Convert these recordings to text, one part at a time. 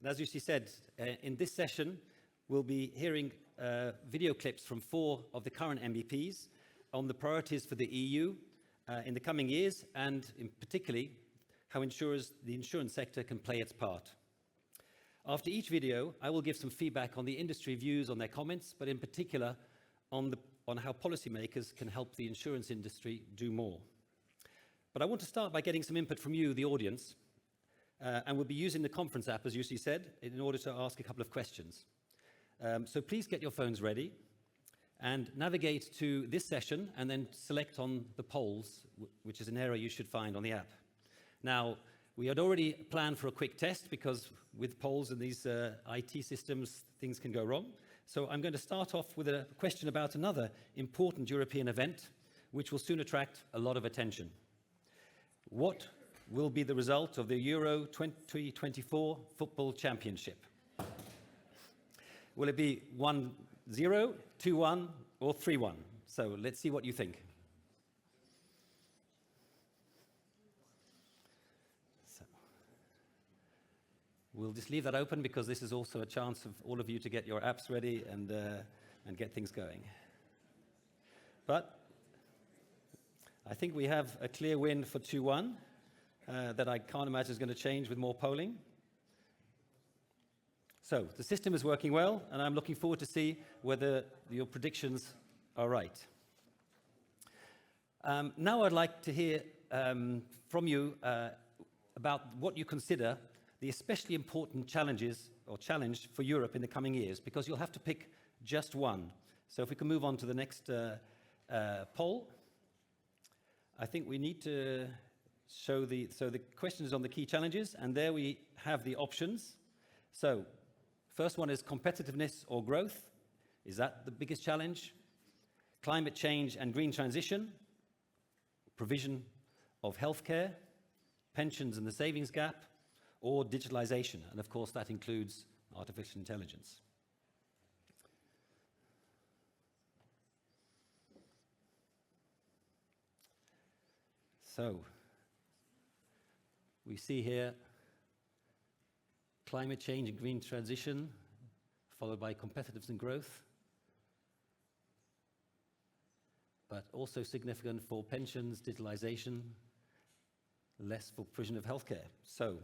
And as Jussi said, in this session, we'll be hearing video clips from 4 of the current MEPs on the priorities for the EU in the coming years, and in particularly how the insurance sector can play its part. After each video, I will give some feedback on the industry views on their comments, but in particular on how policymakers can help the insurance industry do more. But I want to start by getting some input from you, the audience, and we'll be using the conference app, as Jussi said, in order to ask a couple of questions. So please get your phones ready and navigate to this session and then select on the polls, which is an area you should find on the app. Now, we had already planned for a quick test because with polls and these IT systems, things can go wrong. So I'm going to start off with a question about another important European event, which will soon attract a lot of attention. What will be the result of the Euro 2024 Football Championship? Will it be 1-0, 2-1, or 3-1? So let's see what you think. So, we'll just leave that open because this is also a chance of all of you to get your apps ready and get things going. But I think we have a clear win for 2-1 that I can't imagine is going to change with more polling. So the system is working well, and I'm looking forward to see whether your predictions are right. Now I'd like to hear from you about what you consider the especially important challenges or challenge for Europe in the coming years, because you'll have to pick just one. So if we can move on to the next poll. I think we need to show the question is on the key challenges, and there we have the options. So first one is competitiveness or growth. Is that the biggest challenge? Climate change and green transition, provision of healthcare, pensions and the savings gap, or digitalization. And of course, that includes artificial intelligence. So we see here climate change and green transition, followed by competitiveness and growth, but also significant for pensions, digitalization, less for provision of healthcare. So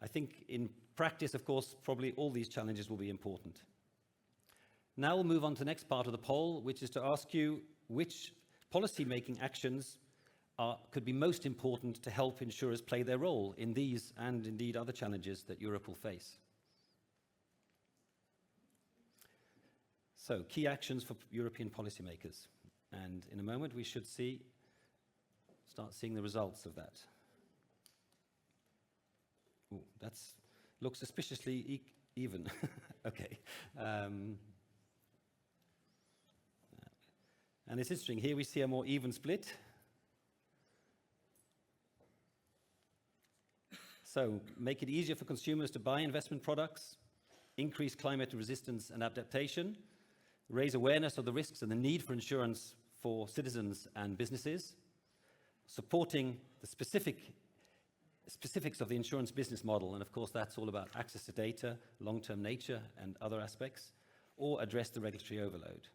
I think in practice, of course, probably all these challenges will be important. Now we'll move on to the next part of the poll, which is to ask you which policy-making actions could be most important to help insurers play their role in these and indeed other challenges that Europe will face. So, key actions for European policymakers. And in a moment we should start seeing the results of that. Ooh, looks suspiciously even. Okay. And it's interesting, here we see a more even split. So, make it easier for consumers to buy investment products, increase climate resistance and adaptation, raise awareness of the risks and the need for insurance for citizens and businesses, supporting the specifics of the insurance business model, and of course that's all about access to data, long-term nature and other aspects, or address the regulatory overload.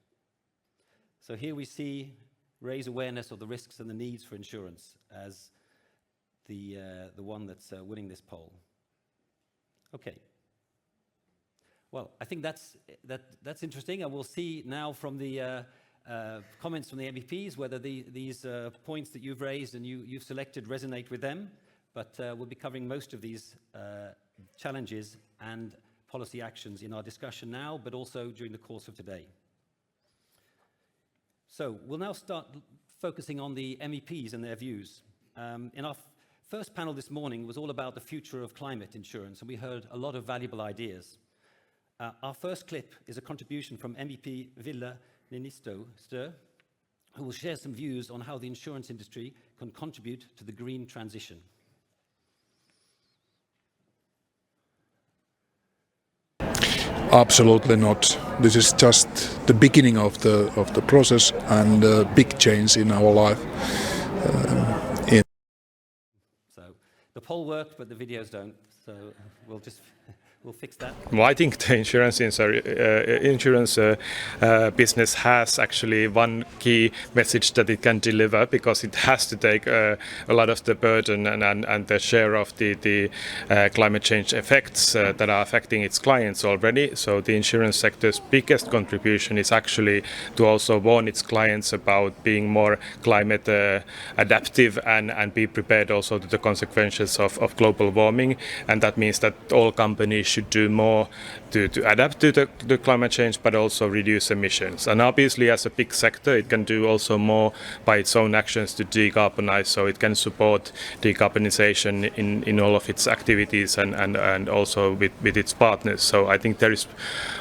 So here we see raise awareness of the risks and the needs for insurance as the one that's winning this poll. Okay. Well, I think that's interesting, and we'll see now from the comments from the MEPs whether these points that you've raised and you've selected resonate with them. But we'll be covering most of these challenges and policy actions in our discussion now, but also during the course of today. So we'll now start focusing on the MEPs and their views. In our first panel this morning was all about the future of climate insurance, and we heard a lot of valuable ideas. Our first clip is a contribution from MEP Ville, Niinistö, who will share some views on how the insurance industry can contribute to the green transition. Absolutely not. This is just the beginning of the process and a big change in our life. So the poll worked, but the videos don't. So we'll fix that. Well, I think the insurance business has actually one key message that it can deliver, because it has to take a lot of the burden and the share of the climate change effects that are affecting its clients already. So the insurance sector's biggest contribution is actually to also warn its clients about being more climate adaptive and be prepared also to the consequences of global warming. And that means that all companies should do more to adapt to the climate change, but also reduce emissions. And obviously, as a big sector, it can do also more by its own actions to decarbonize, so it can support decarbonization in all of its activities and also with its partners. So I think there is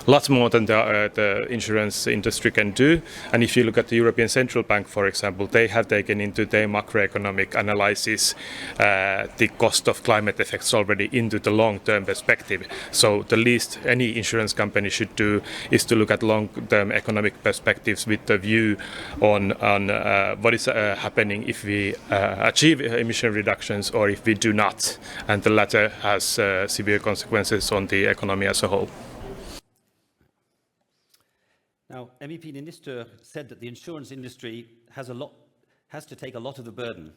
lots more than the insurance industry can do. And if you look at the European Central Bank, for example, they have taken into their macroeconomic analysis the cost of climate effects already into the long-term perspective. So the least any insurance company should do is to look at long-term economic perspectives with the view on what is happening if we achieve emission reductions or if we do not. And the latter has severe consequences on the economy as a whole. Now, MEP Niinistö said that the insurance industry has to take a lot of the burden.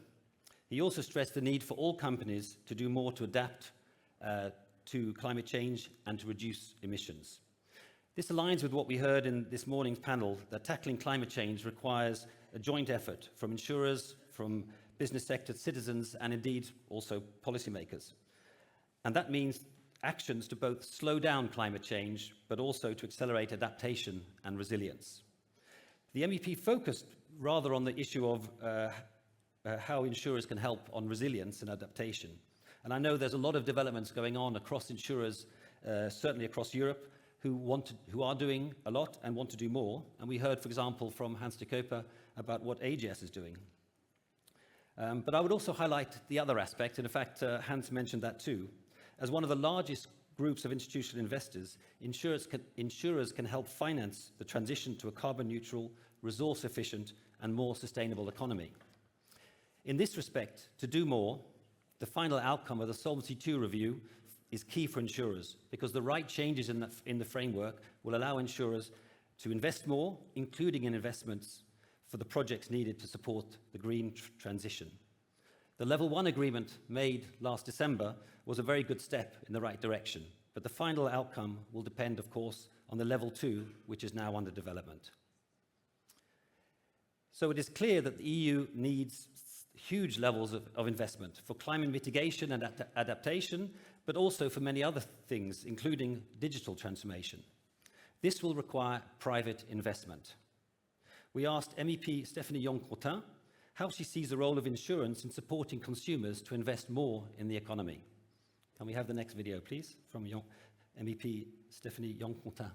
He also stressed the need for all companies to do more to adapt to climate change and to reduce emissions. This aligns with what we heard in this morning's panel, that tackling climate change requires a joint effort from insurers, from business sector, citizens, and indeed also policymakers. And that means actions to both slow down climate change, but also to accelerate adaptation and resilience. The MEP focused rather on the issue of how insurers can help on resilience and adaptation. And I know there's a lot of developments going on across insurers, certainly across Europe, who are doing a lot and want to do more. And we heard, for example, from Hans de Koper about what AGS is doing. But I would also highlight the other aspect, and in fact, Hans mentioned that too. As one of the largest groups of institutional investors, insurers can help finance the transition to a carbon-neutral, resource-efficient, and more sustainable economy. In this respect, to do more, the final outcome of the Solvency II review is key for insurers, because the right changes in the framework will allow insurers to invest more, including in investments for the projects needed to support the green transition. The Level 1 agreement made last December was a very good step in the right direction, but the final outcome will depend, of course, on the Level 2, which is now under development. So it is clear that the EU needs huge levels of investment for climate mitigation and adaptation, but also for many other things, including digital transformation. This will require private investment. We asked MEP Stéphanie Yon-Courtin how she sees the role of insurance in supporting consumers to invest more in the economy. Can we have the next video, please, from MEP Stéphanie Yon-Courtin?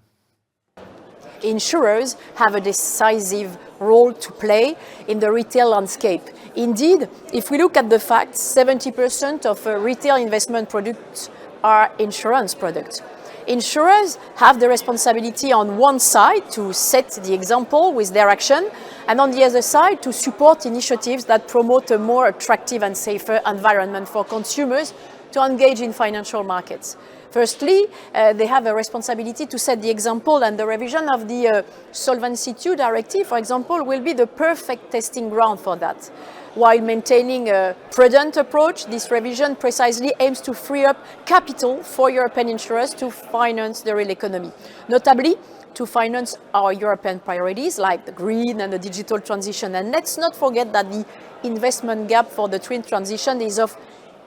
Insurers have a decisive role to play in the retail landscape. Indeed, if we look at the facts, 70% of retail investment products are insurance products. Insurers have the responsibility on one side to set the example with their action, and on the other side to support initiatives that promote a more attractive and safer environment for consumers to engage in financial markets. Firstly, they have a responsibility to set the example, and the revision of the Solvency II directive, for example, will be the perfect testing ground for that. While maintaining a prudent approach, this revision precisely aims to free up capital for European insurers to finance the real economy, notably to finance our European priorities like the green and the digital transition. And let's not forget that the investment gap for the twin transition is of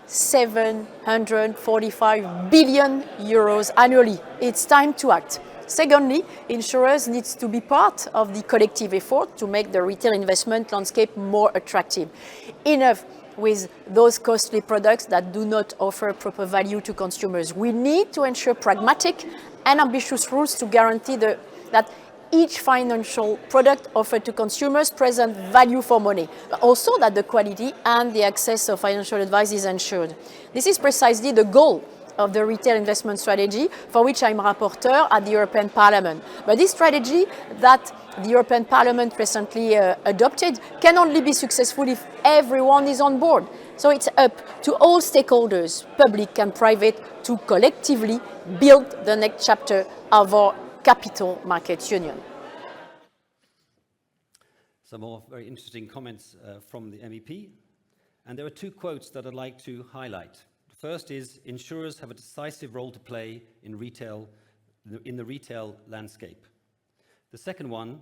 745 billion euros annually. It's time to act. Secondly, insurers need to be part of the collective effort to make the retail investment landscape more attractive. Enough with those costly products that do not offer proper value to consumers. We need to ensure pragmatic and ambitious rules to guarantee that each financial product offered to consumers present value for money, but also that the quality and the access of financial advice is ensured. This is precisely the goal of the retail investment strategy, for which I'm rapporteur at the European Parliament. But this strategy that the European Parliament recently adopted can only be successful if everyone is on board. So it's up to all stakeholders, public and private, to collectively build the next chapter of our capital markets union. Some more very interesting comments from the MEP. And there are two quotes that I'd like to highlight. The first is, insurers have a decisive role to play in the retail landscape. The second one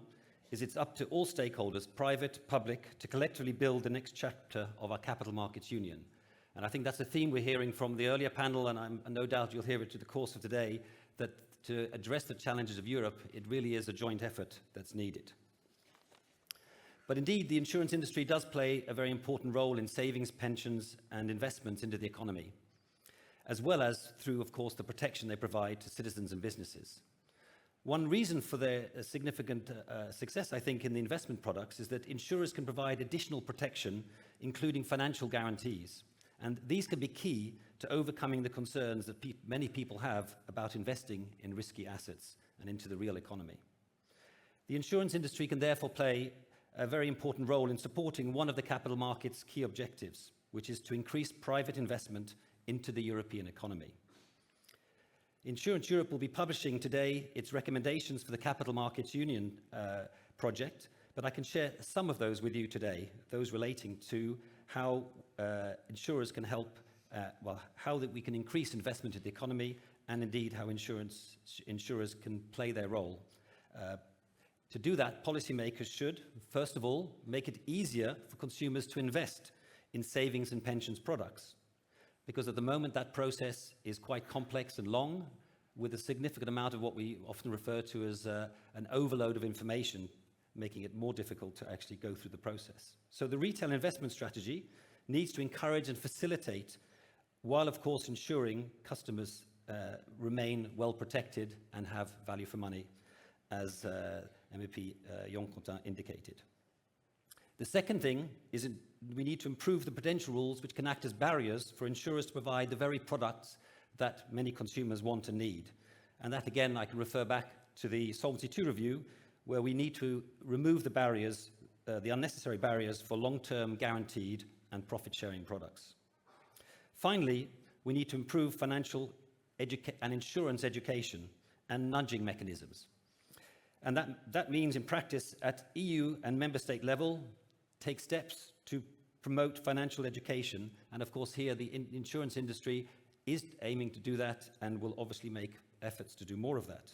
is, it's up to all stakeholders, private, public, to collectively build the next chapter of our capital markets union. And I think that's a theme we're hearing from the earlier panel, and no doubt you'll hear it through the course of today, that to address the challenges of Europe, it really is a joint effort that's needed. But indeed, the insurance industry does play a very important role in savings, pensions, and investments into the economy, as well as through, of course, the protection they provide to citizens and businesses. One reason for their significant success, I think, in the investment products is that insurers can provide additional protection, including financial guarantees. And these can be key to overcoming the concerns that many people have about investing in risky assets and into the real economy. The insurance industry can therefore play a very important role in supporting one of the capital markets' key objectives, which is to increase private investment into the European economy. Insurance Europe will be publishing today its recommendations for the Capital Markets Union project, but I can share some of those with you today, those relating to how insurers can help, how that we can increase investment in the economy, and indeed how insurers can play their role. To do that, policymakers should, first of all, make it easier for consumers to invest in savings and pensions products. Because at the moment that process is quite complex and long, with a significant amount of what we often refer to as an overload of information, making it more difficult to actually go through the process. So the retail investment strategy needs to encourage and facilitate, while of course ensuring customers remain well protected and have value for money, as MEP Yon-Courtin indicated. The second thing is we need to improve the prudential rules which can act as barriers for insurers to provide the very products that many consumers want and need. And that again, I can refer back to the Solvency II review, where we need to remove the barriers, the unnecessary barriers for long-term guaranteed and profit-sharing products. Finally, we need to improve financial and insurance education and nudging mechanisms. And that means in practice at EU and member state level, take steps to promote financial education. And of course here the insurance industry is aiming to do that and will obviously make efforts to do more of that.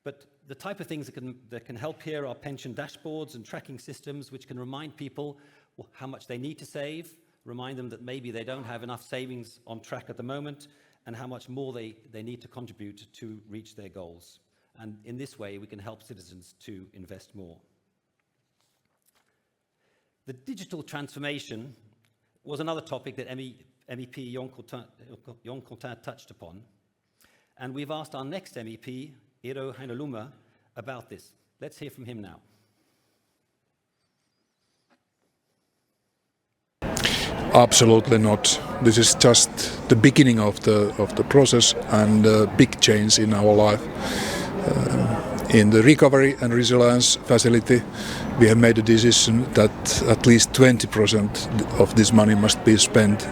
But the type of things that can help here are pension dashboards and tracking systems which can remind people how much they need to save, remind them that maybe they don't have enough savings on track at the moment, and how much more they need to contribute to reach their goals. And in this way, we can help citizens to invest more. The digital transformation was another topic that MEP Yon-Courtin touched upon. And we've asked our next MEP, Eero Heinäluoma, about this. Let's hear from him now. Absolutely not. This is just the beginning of the process and a big change in our life. In the recovery and resilience facility, we have made a decision that at least 20% of this money must be spent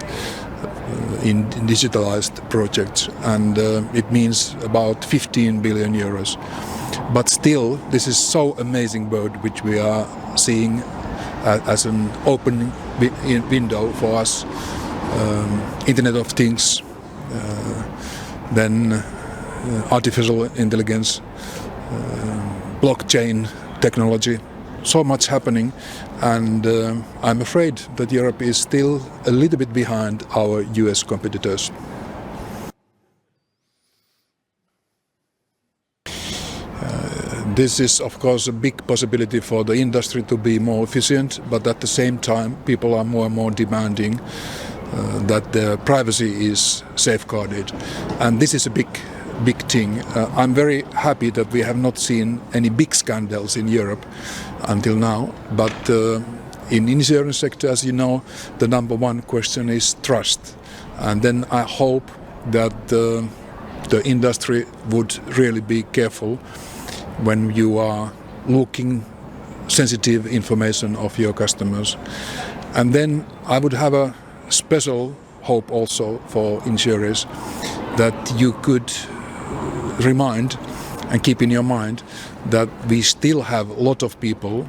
in digitalized projects, and it means about 15 billion euros. But still, this is so amazing world which we are seeing as an open window for us. Internet of Things, then artificial intelligence, blockchain technology, so much happening, and I'm afraid that Europe is still a little bit behind our US competitors. This is of course a big possibility for the industry to be more efficient, but at the same time people are more and more demanding that their privacy is safeguarded, and this is a big thing. I'm very happy that we have not seen any big scandals in Europe until now, but in insurance sector, as you know, the number one question is trust, and then I hope that the industry would really be careful when you are looking sensitive information of your customers. And then I would have a special hope also for insurers that you could remind and keep in your mind that we still have a lot of people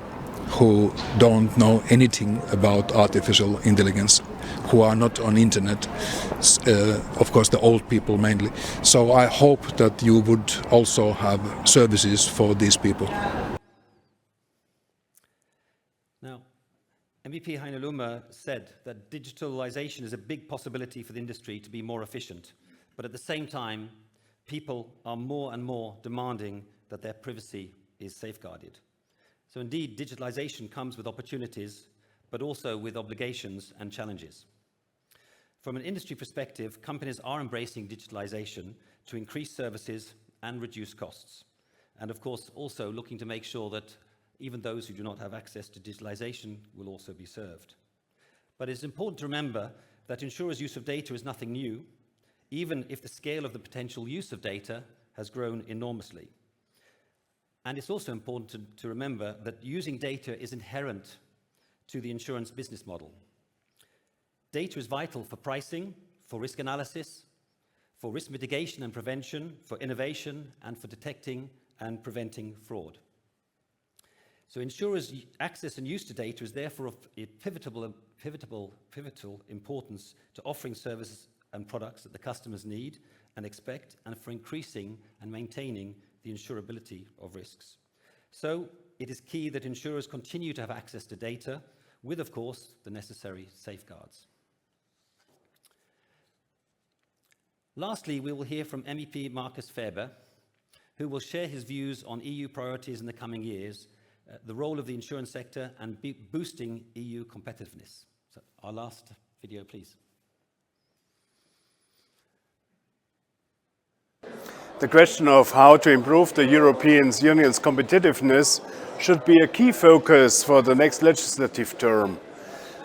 who don't know anything about artificial intelligence, who are not on internet, of course the old people mainly. So I hope that you would also have services for these people. Now, MEP Heinäluoma said that digitalization is a big possibility for the industry to be more efficient, but at the same time, people are more and more demanding that their privacy is safeguarded. So indeed, digitalization comes with opportunities, but also with obligations and challenges. From an industry perspective, companies are embracing digitalization to increase services and reduce costs. And of course, also looking to make sure that even those who do not have access to digitalization will also be served. But it's important to remember that insurers' use of data is nothing new, even if the scale of the potential use of data has grown enormously. And it's also important to remember that using data is inherent to the insurance business model. Data is vital for pricing, for risk analysis, for risk mitigation and prevention, for innovation, and for detecting and preventing fraud. So insurers' access and use to data is therefore of pivotal importance to offering services and products that the customers need and expect, and for increasing and maintaining the insurability of risks. So it is key that insurers continue to have access to data with, of course, the necessary safeguards. Lastly, we will hear from MEP Markus Ferber, who will share his views on EU priorities in the coming years, the role of the insurance sector and boosting EU competitiveness. So our last video, please. The question of how to improve the European Union's competitiveness should be a key focus for the next legislative term.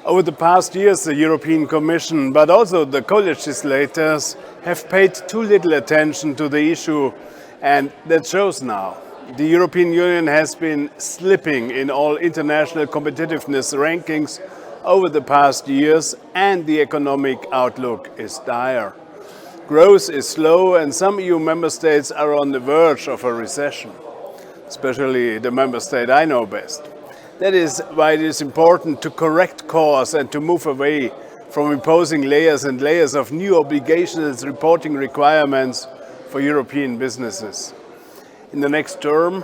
Over the past years, the European Commission, but also the co-legislators, have paid too little attention to the issue, and that shows now. The European Union has been slipping in all international competitiveness rankings over the past years, and the economic outlook is dire. Growth is slow, and some EU member states are on the verge of a recession, especially the member state I know best. That is why it is important to correct course and to move away from imposing layers and layers of new obligations and reporting requirements for European businesses. In the next term,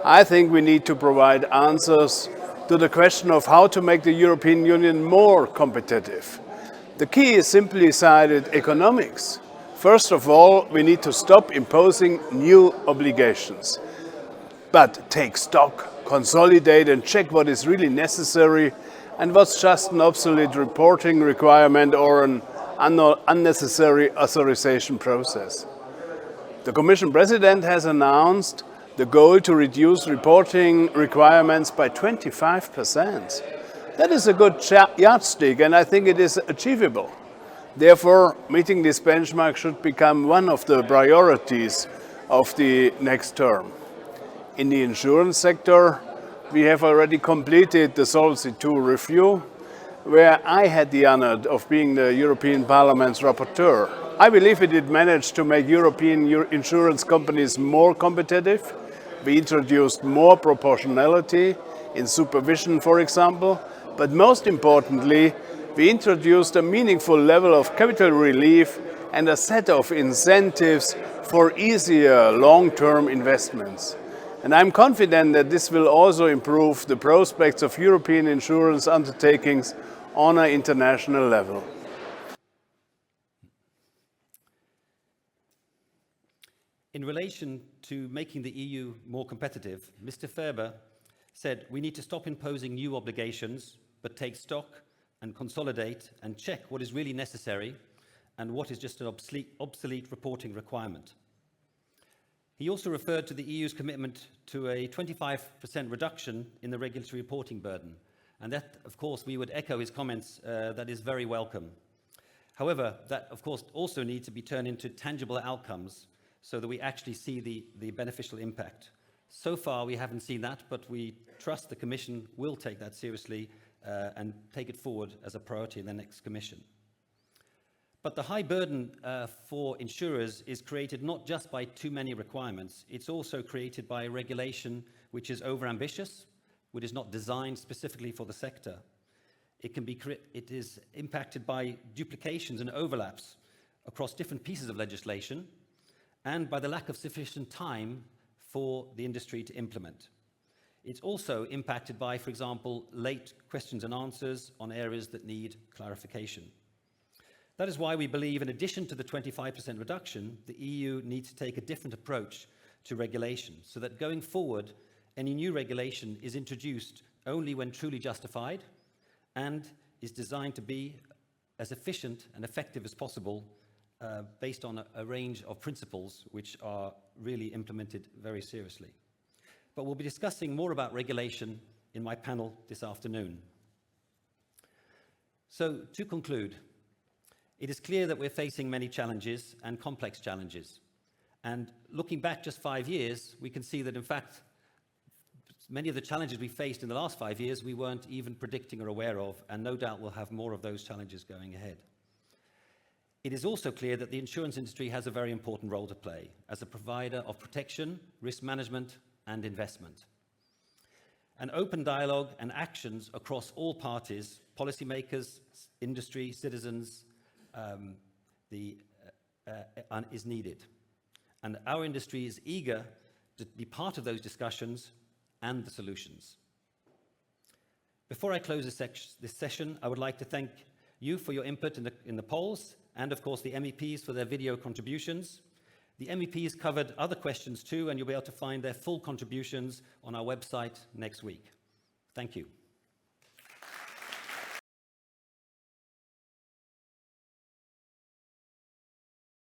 I think we need to provide answers to the question of how to make the European Union more competitive. The key is simply cited economics. First of all, we need to stop imposing new obligations, but take stock, consolidate and check what is really necessary and what's just an obsolete reporting requirement or an unnecessary authorization process. The Commission President has announced the goal to reduce reporting requirements by 25%. That is a good yardstick, and I think it is achievable. Therefore, meeting this benchmark should become one of the priorities of the next term. In the insurance sector, we have already completed the Solvency II review, where I had the honor of being the European Parliament's rapporteur. I believe we did manage to make European insurance companies more competitive. We introduced more proportionality in supervision, for example, but most importantly, we introduced a meaningful level of capital relief and a set of incentives for easier long-term investments. And I'm confident that this will also improve the prospects of European insurance undertakings on an international level. In relation to making the EU more competitive, Mr. Ferber said we need to stop imposing new obligations, but take stock and consolidate and check what is really necessary and what is just an obsolete reporting requirement. He also referred to the EU's commitment to a 25% reduction in the regulatory reporting burden. And that, of course, we would echo his comments, that is very welcome. However, that, of course, also needs to be turned into tangible outcomes so that we actually see the beneficial impact. So far, we haven't seen that, but we trust the Commission will take that seriously and take it forward as a priority in the next Commission. But the high burden for insurers is created not just by too many requirements, it's also created by regulation which is overambitious, which is not designed specifically for the sector. It is impacted by duplications and overlaps across different pieces of legislation, and by the lack of sufficient time for the industry to implement. It's also impacted by, for example, late questions and answers on areas that need clarification. That is why we believe, in addition to the 25% reduction, the EU needs to take a different approach to regulation, so that going forward, any new regulation is introduced only when truly justified and is designed to be as efficient and effective as possible, based on a range of principles which are really implemented very seriously. But we'll be discussing more about regulation in my panel this afternoon. So, to conclude, it is clear that we're facing many challenges and complex challenges. And looking back just 5 years, we can see that, in fact, many of the challenges we faced in the last 5 years we weren't even predicting or aware of, and no doubt we'll have more of those challenges going ahead. It is also clear that the insurance industry has a very important role to play as a provider of protection, risk management, and investment. An open dialogue and actions across all parties, policymakers, industry, citizens, is needed. And our industry is eager to be part of those discussions and the solutions. Before I close this session, I would like to thank you for your input in the polls, and of course the MEPs for their video contributions. The MEPs covered other questions too, and you'll be able to find their full contributions on our website next week. Thank you.